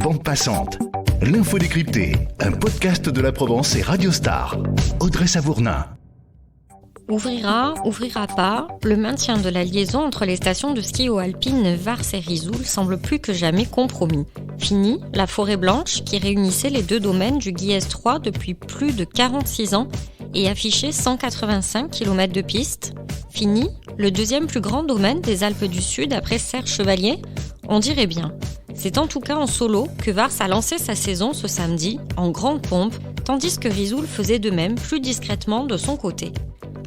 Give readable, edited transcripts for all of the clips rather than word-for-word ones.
Bande passante, l'info décryptée, un podcast de la Provence et Radio Star. Audrey Savournin. Ouvrira pas, le maintien de la liaison entre les stations de ski haut alpine Vars et Risoul semble plus que jamais compromis. Fini la forêt blanche qui réunissait les deux domaines du Guiers 3 depuis plus de 46 ans et affichait 185 km de piste. Fini le deuxième plus grand domaine des Alpes du Sud après Serre Chevalier. On dirait bien. C'est en tout cas en solo que Vars a lancé sa saison ce samedi, en grande pompe, tandis que Risoul faisait de même plus discrètement de son côté.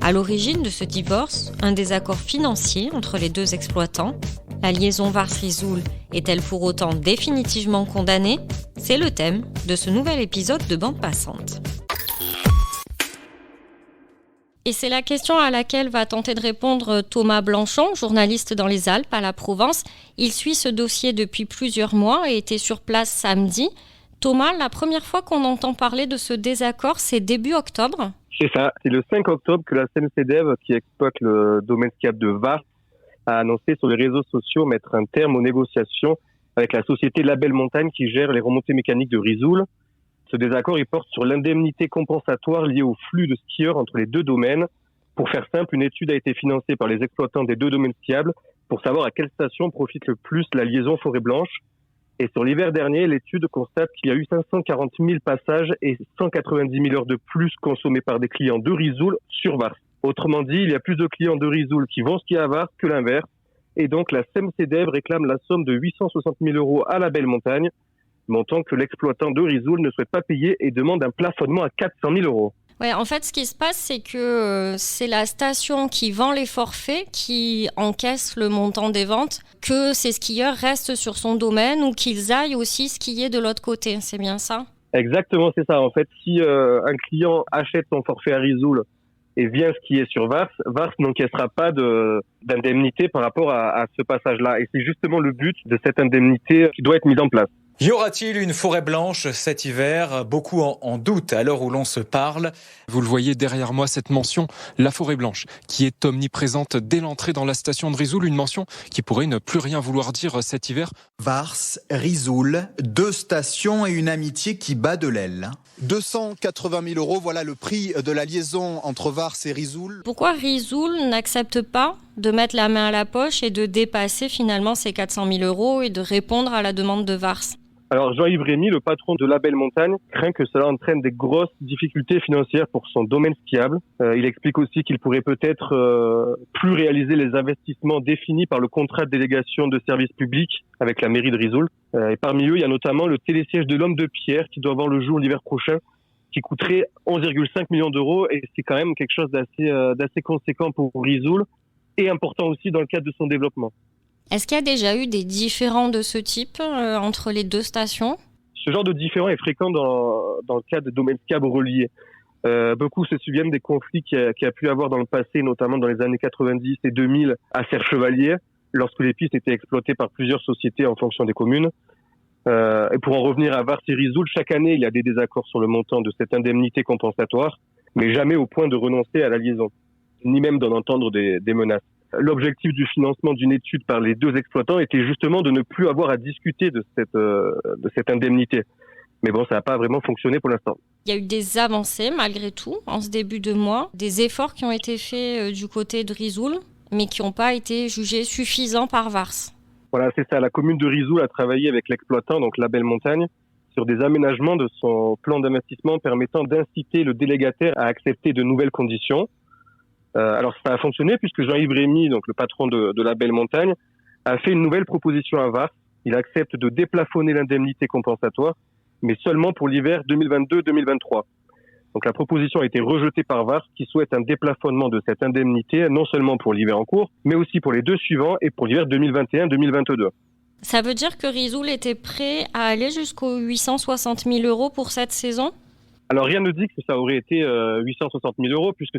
À l'origine de ce divorce, un désaccord financier entre les deux exploitants. La liaison Vars-Risoul est-elle pour autant définitivement condamnée ? C'est le thème de ce nouvel épisode de Bande passante. Et c'est la question à laquelle va tenter de répondre Thomas Blanchon, journaliste dans les Alpes à la Provence. Il suit ce dossier depuis plusieurs mois et était sur place samedi. Thomas, la première fois qu'on entend parler de ce désaccord, c'est début octobre ? C'est ça, c'est le 5 octobre que la CNCDEV, qui exploite le domaine skiable de Vars, a annoncé sur les réseaux sociaux mettre un terme aux négociations avec la société Label Montagne qui gère les remontées mécaniques de Risoul. Ce désaccord, il porte sur l'indemnité compensatoire liée au flux de skieurs entre les deux domaines. Pour faire simple, une étude a été financée par les exploitants des deux domaines skiables pour savoir à quelle station profite le plus la liaison Forêt Blanche. Et sur l'hiver dernier, l'étude constate qu'il y a eu 540 000 passages et 190 000 heures de plus consommées par des clients de Risoul sur Vars. Autrement dit, il y a plus de clients de Risoul qui vont skier à Vars que l'inverse. Et donc, la CNCDEV réclame la somme de 860 000 € à la Belle Montagne, montant que l'exploitant de Risoul ne souhaite pas payer et demande un plafonnement à 400 000 €. Ouais, en fait, ce qui se passe, c'est que c'est la station qui vend les forfaits qui encaisse le montant des ventes, que ces skieurs restent sur son domaine ou qu'ils aillent aussi skier de l'autre côté. C'est bien ça ? Exactement, c'est ça. En fait, si un client achète son forfait à Risoul et vient skier sur Vars, Vars n'encaissera pas d'indemnité par rapport à ce passage-là. Et c'est justement le but de cette indemnité qui doit être mise en place. Y aura-t-il une forêt blanche cet hiver ? Beaucoup en doutent à l'heure où l'on se parle. Vous le voyez derrière moi, cette mention, la forêt blanche, qui est omniprésente dès l'entrée dans la station de Risoul, une mention qui pourrait ne plus rien vouloir dire cet hiver. Vars, Risoul, 2 stations et une amitié qui bat de l'aile. 280 000 €, voilà le prix de la liaison entre Vars et Risoul. Pourquoi Risoul n'accepte pas de mettre la main à la poche et de dépasser finalement ces 400 000 € et de répondre à la demande de Vars ? Alors Jean-Yves Rémy, le patron de la Belle Montagne, craint que cela entraîne des grosses difficultés financières pour son domaine skiable. Il explique aussi qu'il pourrait peut-être plus réaliser les investissements définis par le contrat de délégation de service public avec la mairie de Risoul. Et parmi eux, il y a notamment le télésiège de l'Homme de Pierre qui doit voir le jour l'hiver prochain, qui coûterait 11,5 millions d'euros. Et c'est quand même quelque chose d'assez conséquent pour Risoul et important aussi dans le cadre de son développement. Est-ce qu'il y a déjà eu des différends de ce type entre les deux stations ? Ce genre de différend est fréquent dans le cadre de domaines skiables reliés. Beaucoup se souviennent des conflits qu'il y a pu avoir dans le passé, notamment dans les années 90 et 2000 à Serre Chevalier, lorsque les pistes étaient exploitées par plusieurs sociétés en fonction des communes. Et pour en revenir à Vars et Risoul, chaque année, il y a des désaccords sur le montant de cette indemnité compensatoire, mais jamais au point de renoncer à la liaison, ni même d'en entendre des menaces. L'objectif du financement d'une étude par les deux exploitants était justement de ne plus avoir à discuter de cette indemnité. Mais bon, ça n'a pas vraiment fonctionné pour l'instant. Il y a eu des avancées malgré tout en ce début de mois, des efforts qui ont été faits du côté de Risoul, mais qui n'ont pas été jugés suffisants par Vars. Voilà, c'est ça. La commune de Risoul a travaillé avec l'exploitant, donc la Belle Montagne, sur des aménagements de son plan d'investissement permettant d'inciter le délégataire à accepter de nouvelles conditions. Alors ça a fonctionné puisque Jean-Yves Rémy, donc le patron de la Belle Montagne, a fait une nouvelle proposition à Vars. Il accepte de déplafonner l'indemnité compensatoire, mais seulement pour l'hiver 2022-2023. Donc la proposition a été rejetée par Vars qui souhaite un déplafonnement de cette indemnité, non seulement pour l'hiver en cours, mais aussi pour les deux suivants et pour l'hiver 2021-2022. Ça veut dire que Risoul était prêt à aller jusqu'aux 860 000 € pour cette saison ? Alors rien ne dit que ça aurait été 860 000 € puisque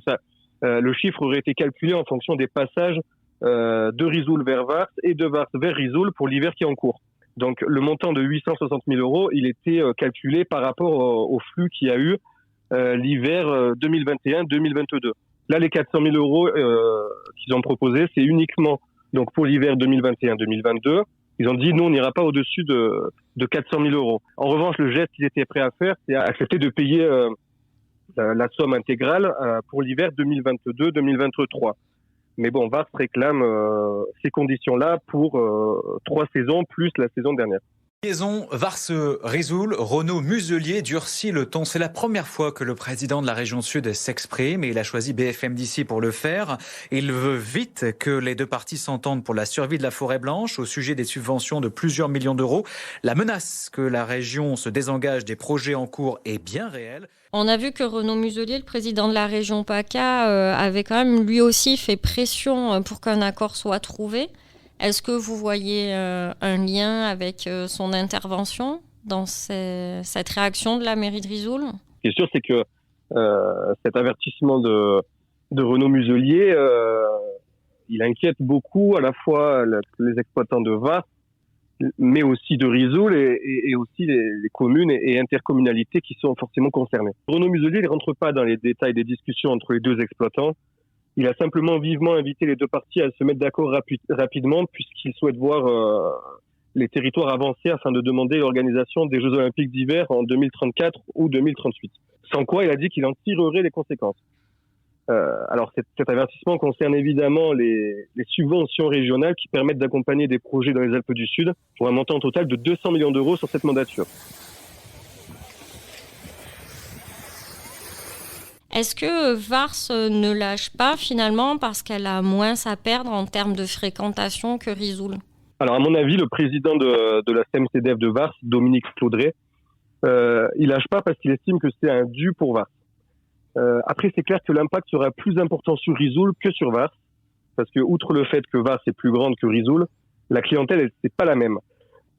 le chiffre aurait été calculé en fonction des passages de Risoul vers Vars et de Vars vers Risoul pour l'hiver qui est en cours. Donc le montant de 860 000 €, il était calculé par rapport au flux qu'il y a eu l'hiver 2021-2022. Là, les 400 000 € qu'ils ont proposés, c'est uniquement donc pour l'hiver 2021-2022. Ils ont dit, nous, on n'ira pas au-dessus de 400 000 euros. En revanche, le geste qu'ils étaient prêts à faire, c'est accepter de payer la somme intégrale pour l'hiver 2022-2023. Mais bon, Vars réclame ces conditions-là pour 3 saisons plus la saison dernière. Liaison Vars-Risoul, Renaud Muselier durcit le ton. C'est la première fois que le président de la région Sud s'exprime et il a choisi BFM d'ici pour le faire. Il veut vite que les deux parties s'entendent pour la survie de la forêt blanche au sujet des subventions de plusieurs millions d'euros. La menace que la région se désengage des projets en cours est bien réelle. On a vu que Renaud Muselier, le président de la région PACA, avait quand même lui aussi fait pression pour qu'un accord soit trouvé. Est-ce que vous voyez un lien avec son intervention dans cette réaction de la mairie de Risoul ? Ce qui est sûr, c'est que cet avertissement de Renaud Muselier, il inquiète beaucoup à la fois les exploitants de Vars, mais aussi de Risoul et aussi les communes et intercommunalités qui sont forcément concernées. Renaud Muselier ne rentre pas dans les détails des discussions entre les deux exploitants. Il a simplement vivement invité les deux parties à se mettre d'accord rapidement puisqu'il souhaite voir les territoires avancer afin de demander l'organisation des Jeux Olympiques d'hiver en 2034 ou 2038. Sans quoi, il a dit qu'il en tirerait les conséquences. Alors cet avertissement concerne évidemment les subventions régionales qui permettent d'accompagner des projets dans les Alpes du Sud pour un montant total de 200 millions d'euros sur cette mandature. Est-ce que Vars ne lâche pas finalement parce qu'elle a moins à perdre en termes de fréquentation que Risoul ? Alors à mon avis, le président de la CMCDF de Vars, Dominique Claudret, il lâche pas parce qu'il estime que c'est un dû pour Vars. Après, c'est clair que l'impact sera plus important sur Risoul que sur Vars, parce que outre le fait que Vars est plus grande que Risoul, la clientèle, c'est pas la même.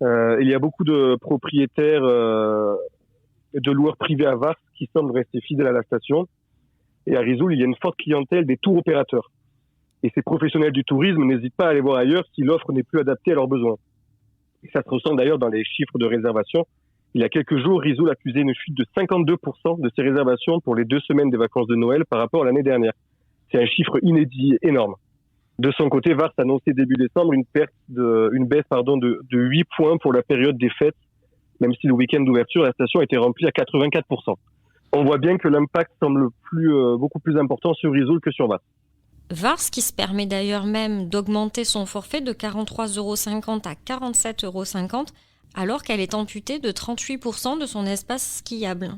Il y a beaucoup de propriétaires de loueurs privés à Vars qui semblent rester fidèles à la station. Et à Risoul, il y a une forte clientèle des tours opérateurs. Et ces professionnels du tourisme n'hésitent pas à aller voir ailleurs si l'offre n'est plus adaptée à leurs besoins. Et ça se ressent d'ailleurs dans les chiffres de réservation. Il y a quelques jours, Risoul accusait une chute de 52% de ses réservations pour les 2 semaines des vacances de Noël par rapport à l'année dernière. C'est un chiffre inédit, énorme. De son côté, Vars annonçait début décembre une baisse de 8 points pour la période des fêtes, même si le week-end d'ouverture, la station était remplie à 84%. On voit bien que l'impact semble beaucoup plus important sur Risoul que sur Vars. Vars qui se permet d'ailleurs même d'augmenter son forfait de 43,50 € à 47,50 € alors qu'elle est amputée de 38% de son espace skiable.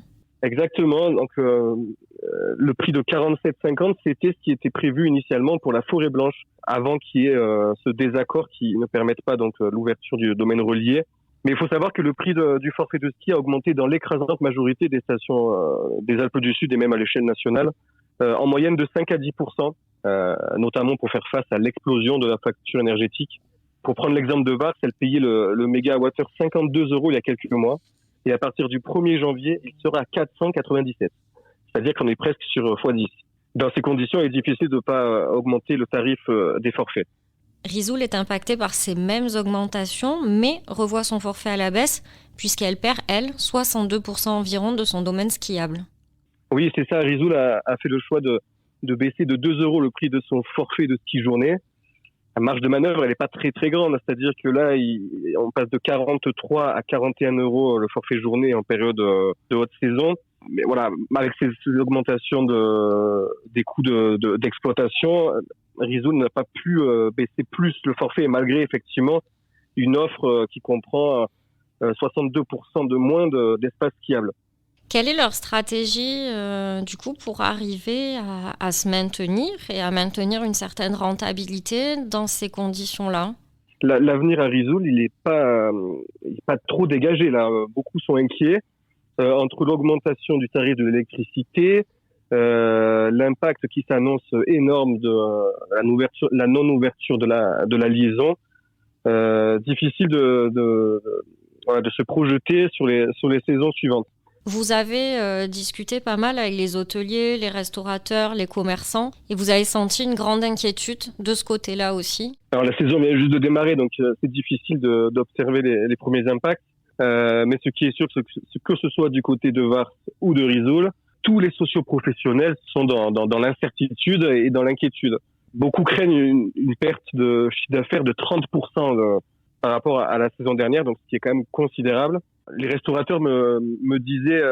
Exactement. Donc, le prix de 47,50 €, c'était ce qui était prévu initialement pour la forêt blanche, avant qu'il y ait ce désaccord qui ne permette pas donc l'ouverture du domaine relié. Mais il faut savoir que le prix du forfait de ski a augmenté dans l'écrasante majorité des stations des Alpes du Sud et même à l'échelle nationale, en moyenne de 5 à 10%, notamment pour faire face à l'explosion de la facture énergétique. Pour prendre l'exemple de Vars, elle payait le mégawattheure 52 € il y a quelques mois. Et à partir du 1er janvier, il sera à 497. C'est-à-dire qu'on est presque sur x10. Dans ces conditions, il est difficile de ne pas augmenter le tarif des forfaits. Risoul est impactée par ces mêmes augmentations, mais revoit son forfait à la baisse, puisqu'elle perd, elle, 62% environ de son domaine skiable. Oui, c'est ça. Risoul a fait le choix de baisser de 2 € le prix de son forfait de ski journée. La marge de manœuvre, elle n'est pas très très grande. C'est-à-dire que là, on passe de 43 à 41 € le forfait journée en période de haute saison. Mais voilà, avec ces augmentations des coûts d'exploitation, Risoul n'a pas pu baisser plus le forfait, malgré effectivement une offre qui comprend 62% de moins d'espace skiable. Quelle est leur stratégie du coup pour arriver à se maintenir et à maintenir une certaine rentabilité dans ces conditions-là ? L'avenir à Risoul, il n'est pas trop dégagé là. Beaucoup sont inquiets entre l'augmentation du tarif de l'électricité, l'impact qui s'annonce énorme de la non-ouverture de la liaison. Difficile de se projeter sur les saisons suivantes. Vous avez discuté pas mal avec les hôteliers, les restaurateurs, les commerçants, et vous avez senti une grande inquiétude de ce côté-là aussi. Alors la saison vient juste de démarrer, donc c'est difficile d'observer les premiers impacts. Mais ce qui est sûr, c'est que ce soit du côté de Vars ou de Risoul, tous les socioprofessionnels sont dans l'incertitude et dans l'inquiétude. Beaucoup craignent une perte de chiffre d'affaires de 30% par rapport à la saison dernière, donc ce qui est quand même considérable. Les restaurateurs me disaient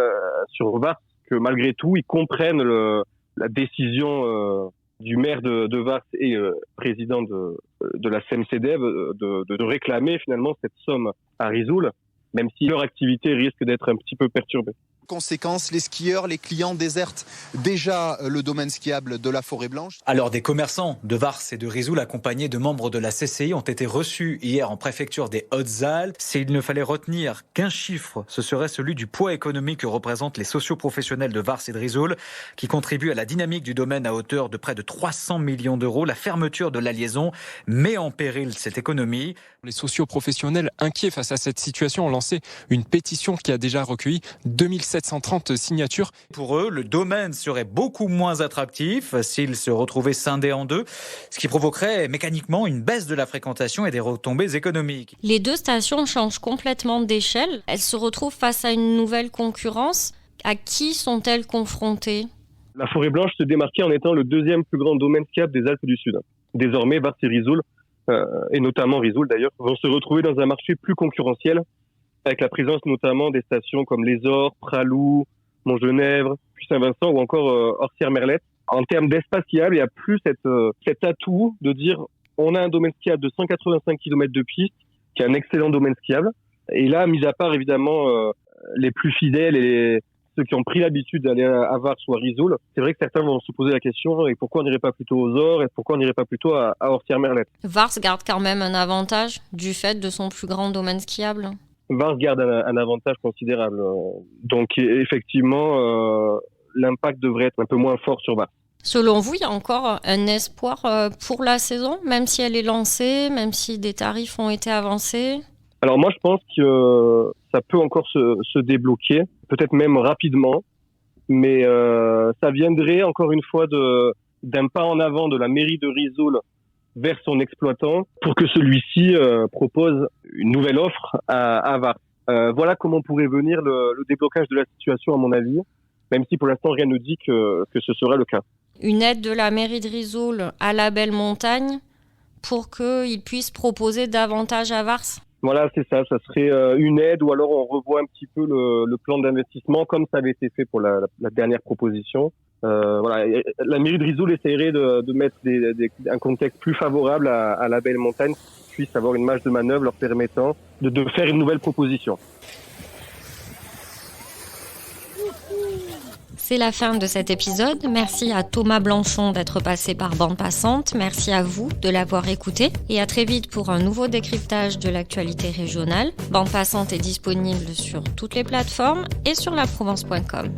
sur Vars que malgré tout, ils comprennent la décision du maire de Vars et président de la CMCDEV de réclamer finalement cette somme à Risoul, même si leur activité risque d'être un petit peu perturbée. Conséquence, les skieurs, les clients désertent déjà le domaine skiable de la Forêt-Blanche. Alors des commerçants de Vars et de Risoul accompagnés de membres de la CCI ont été reçus hier en préfecture des Hautes-Alpes. S'il ne fallait retenir qu'un chiffre, ce serait celui du poids économique que représentent les socioprofessionnels de Vars et de Risoul qui contribuent à la dynamique du domaine à hauteur de près de 300 millions d'euros. La fermeture de la liaison met en péril cette économie. Les socioprofessionnels inquiets face à cette situation ont lancé une pétition qui a déjà recueilli 2730 signatures. Pour eux, le domaine serait beaucoup moins attractif s'il se retrouvait scindé en deux, ce qui provoquerait mécaniquement une baisse de la fréquentation et des retombées économiques. Les deux stations changent complètement d'échelle. Elles se retrouvent face à une nouvelle concurrence. À qui sont-elles confrontées ? La Forêt-Blanche se démarquait en étant le deuxième plus grand domaine skiable des Alpes du Sud. Désormais, Vars et Risoul, et notamment Risoul d'ailleurs, vont se retrouver dans un marché plus concurrentiel, avec la présence notamment des stations comme Les Ors, Pralou, Montgenèvre, puis Saint-Vincent ou encore Orsières-Merlette. En termes d'espace skiable, il n'y a plus cet atout de dire on a un domaine skiable de 185 km de piste, qui est un excellent domaine skiable. Et là, mis à part évidemment les plus fidèles et ceux qui ont pris l'habitude d'aller à Vars ou à Risoul, c'est vrai que certains vont se poser la question et pourquoi on n'irait pas plutôt aux Ors et pourquoi on n'irait pas plutôt à Orsières-Merlette. Vars garde quand même un avantage du fait de son plus grand domaine skiable. Vars garde un avantage considérable. Donc effectivement, l'impact devrait être un peu moins fort sur Vars. Selon vous, il y a encore un espoir pour la saison, même si elle est lancée, même si des tarifs ont été avancés ? Alors moi, je pense que ça peut encore se débloquer, peut-être même rapidement, mais ça viendrait encore une fois d'un pas en avant de la mairie de Risoul vers son exploitant pour que celui-ci propose une nouvelle offre à Vars. Voilà comment pourrait venir le déblocage de la situation, à mon avis, même si pour l'instant rien ne dit que ce serait le cas. Une aide de la mairie de Risoul à la Belle Montagne pour qu'il puisse proposer davantage à Vars ? Voilà, c'est ça. Ça serait une aide ou alors on revoit un petit peu le plan d'investissement comme ça avait été fait pour la dernière proposition. Voilà, la mairie de Risoul essaierait de mettre un contexte plus favorable à la Belle Montagne, qui puisse avoir une marge de manœuvre leur permettant de faire une nouvelle proposition. C'est la fin de cet épisode. Merci à Thomas Blanchon d'être passé par Bande Passante. Merci à vous de l'avoir écouté. Et à très vite pour un nouveau décryptage de l'actualité régionale. Bande Passante est disponible sur toutes les plateformes et sur laprovence.com.